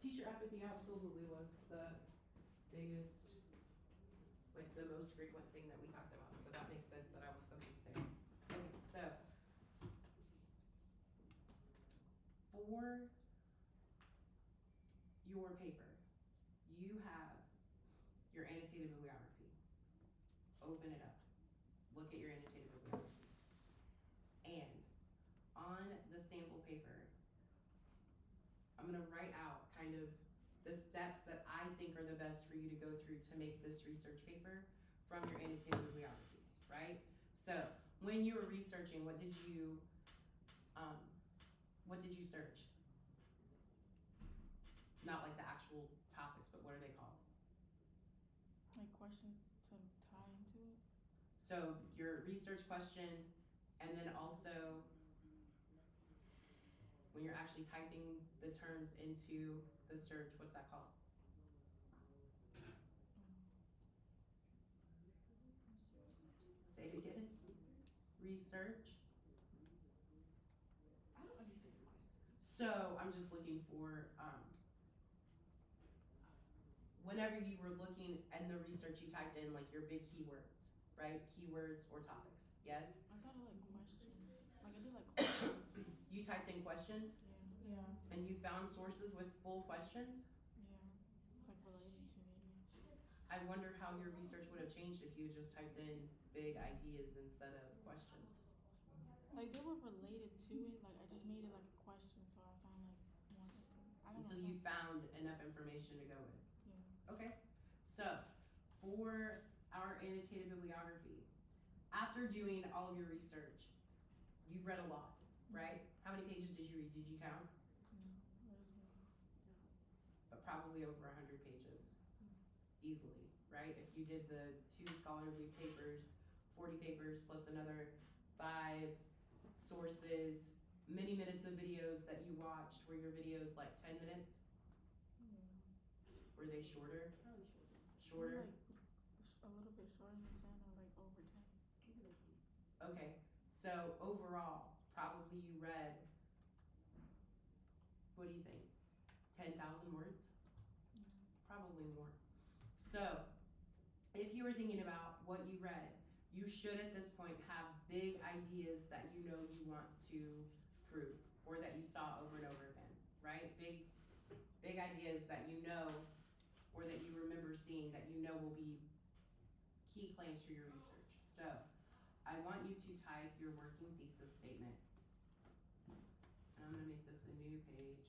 Teacher apathy absolutely was the biggest, like the most frequent thing that we talked about, so that makes sense that I would focus there. Okay, so for your paper, you have your annotated bibliography. Open it up. Look at your annotated bibliography. And on the sample paper, I'm gonna write out kind of the steps that I think are the best for you to go through to make this research paper from your annotated bibliography, right? So when you were researching, what did you search? Not like the actual topics, but what are they called? Like questions to tie into it? So your research question, and then also when you're actually typing the terms into the search, what's that called? Say it again. Research. I don't understand the question. So I'm just looking for, whenever you were looking in the research, you typed in like your big keywords, right? Keywords or topics, yes? I thought of like questions. Like I did like questions. You typed in questions Yeah. and you found sources with full questions? Yeah. Like related to maybe. I wonder how your research would have changed if you just typed in big ideas instead of questions. Like they were related to it. Like I just made it like a question, so I found like one. I don't Until know. you found enough information to go with. Yeah. Okay, so for our annotated bibliography, after doing all of your research, you've read a lot, right? How many pages did you read? Did you count? But probably over 100 pages, easily, right? If you did the 2 scholarly papers, 40 papers plus another 5 sources, many minutes of videos that you watched. Were your videos like 10 minutes? Were they shorter? Probably Shorter? Like a little bit shorter than 10 or like over 10. Okay, so overall, probably you read, what do you think? 10,000 words? Probably more. So, if you were thinking about what you read, you should at this point have big ideas that you know you want to prove or that you saw over and over again, right? Big ideas that you know or that you remember seeing that you know will be key claims for your research. So, I want you to type your working thesis statement. And I'm gonna make this a new page.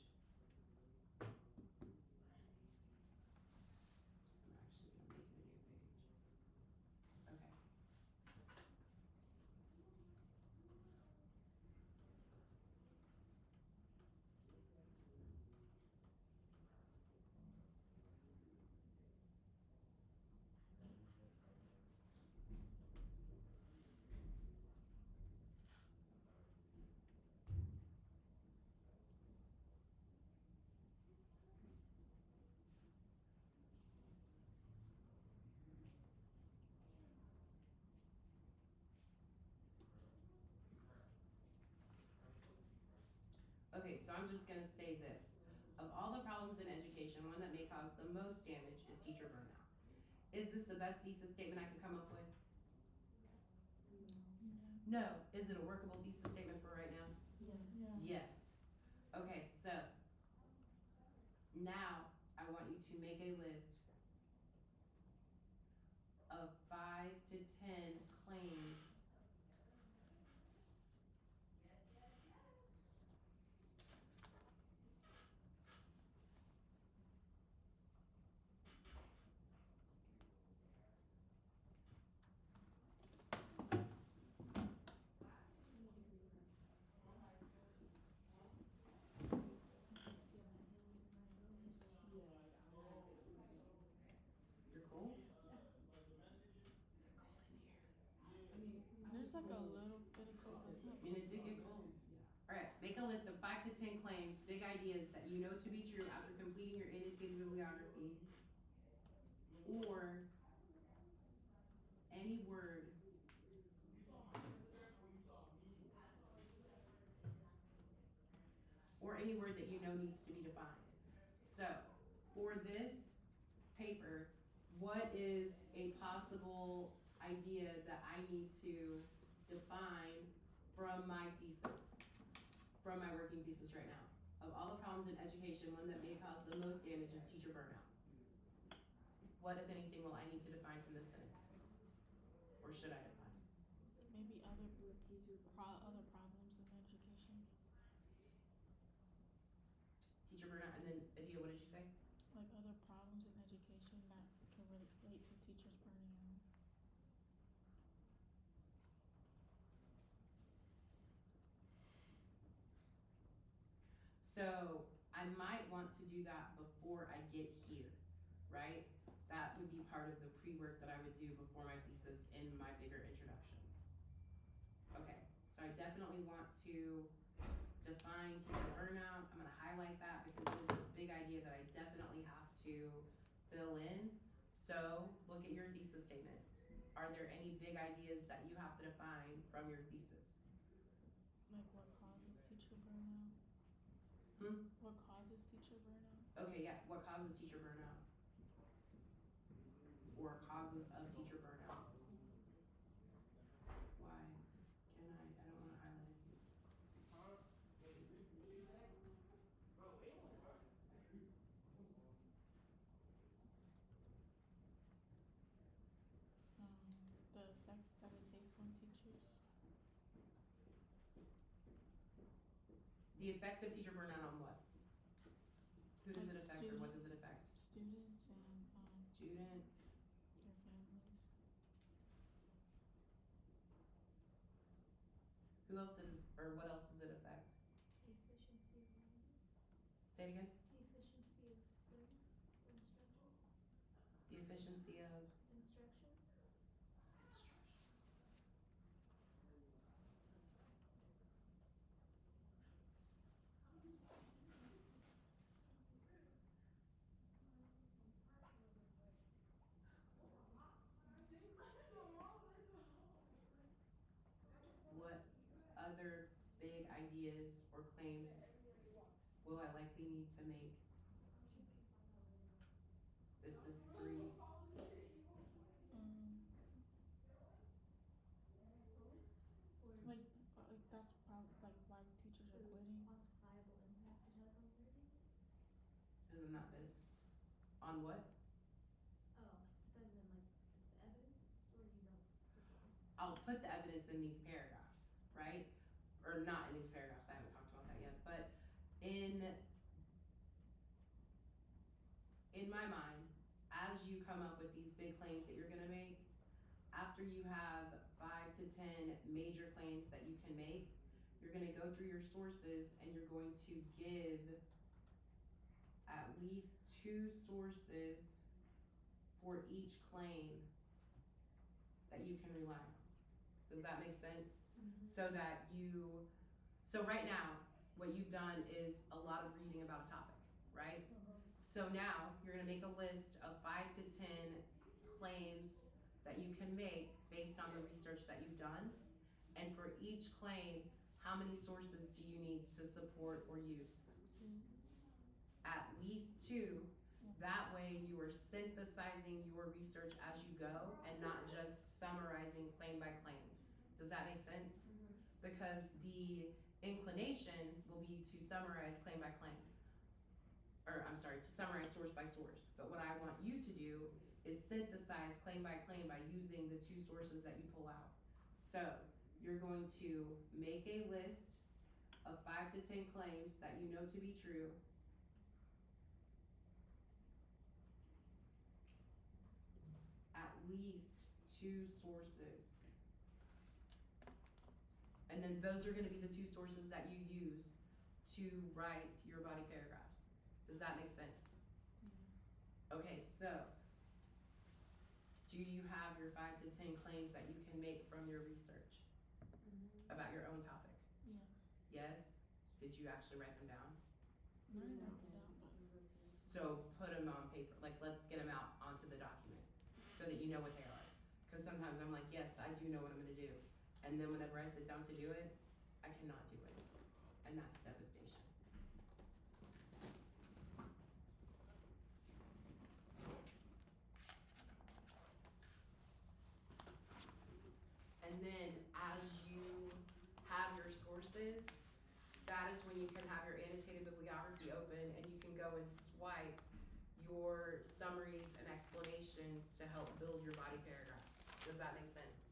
I'm actually gonna make it a new page. Okay. Okay, so I'm just gonna say this. Of all the problems in education, one that may cause the most damage is teacher burnout. Is this the best thesis statement I could come up with? No. Is it a workable thesis statement for right now? Yes. Yes. Okay, so now I want you to make a list of 5 to 10 claims You're cold? There's like a little bit of cold. I mean, it did get cold. Alright, make a list of 5 to 10 claims, big ideas that you know to be true after completing your annotated bibliography, or any word that you know needs to be defined. So, for this paper, what is a possible idea that I need to define from my thesis, from my working thesis right now? Of all the problems in education, one that may cause the most damage is teacher burnout. What, if anything, will I need to define from this sentence? Or should I define? Maybe other problems in education, Teacher burnout, and then Adia, what did you say? like other problems in education that can relate to teachers burning out. So I might want to do that before I get here, right? That would be part of the pre-work that I would do before my thesis in my bigger introduction. Okay, so I definitely want to define teacher burnout. I'm gonna highlight that because it is a big idea that I definitely have to fill in. So look at your thesis statement. Are there any big ideas that you have to define from your thesis? Like what causes teacher burnout? What causes teacher burnout? Okay, yeah, what causes teacher burnout? Or causes of teacher burnout? Why can I don't wanna highlight it. The effects that it takes on teachers. The effects of teacher burnout on what? Who does it Like affect or what does it affect? Students and Students. their families. Who else is, or what else does it affect? The efficiency of learning. Say it again. The efficiency of learning, instruction. The efficiency of Instruction. What other big ideas or claims will I likely need to make? This is 3. Results. Or Like that's probably like why teachers are the quitting. quantifiable impact it has on learning. Isn't that this? On what? Oh, I thought you meant like the evidence, or you don't put the I'll put the evidence in these paragraphs, right? Or not in these paragraphs, I haven't talked about that yet, but in my mind, as you come up with these big claims that you're gonna make, after you have 5 to 10 major claims that you can make, you're gonna go through your sources and you're going to give at least 2 sources for each claim that you can rely on. Does that make sense? So that so right now, what you've done is a lot of reading about a topic, right? So now you're gonna make a list of 5 to 10 claims that you can make based on the research that you've done. And for each claim, how many sources do you need to support or use? At least 2. That way you are synthesizing your research as you go and not just summarizing claim by claim. Does that make sense? Because the inclination will be to summarize claim by claim. Or I'm sorry, to summarize source by source. But what I want you to do is synthesize claim by claim by using the 2 sources that you pull out. So you're going to make a list of 5 to 10 claims that you know to be true. At least 2 sources. And then those are gonna be the 2 sources that you use to write your body paragraphs. Does that make sense? Okay, so do you have your 5 to 10 claims that you can make from your research about your own topic? Yes. Yes? Did you actually write them down? I didn't write it down, but So put them on paper, like let's get them out onto the document so that you know what they are. Because sometimes I'm like, yes, I do know what I'm gonna do. And then whenever I sit down to do it, I cannot do it. And that's devastation. sources, that is when you can have your annotated bibliography open and you can go and swipe your summaries and explanations to help build your body paragraphs. Does that make sense?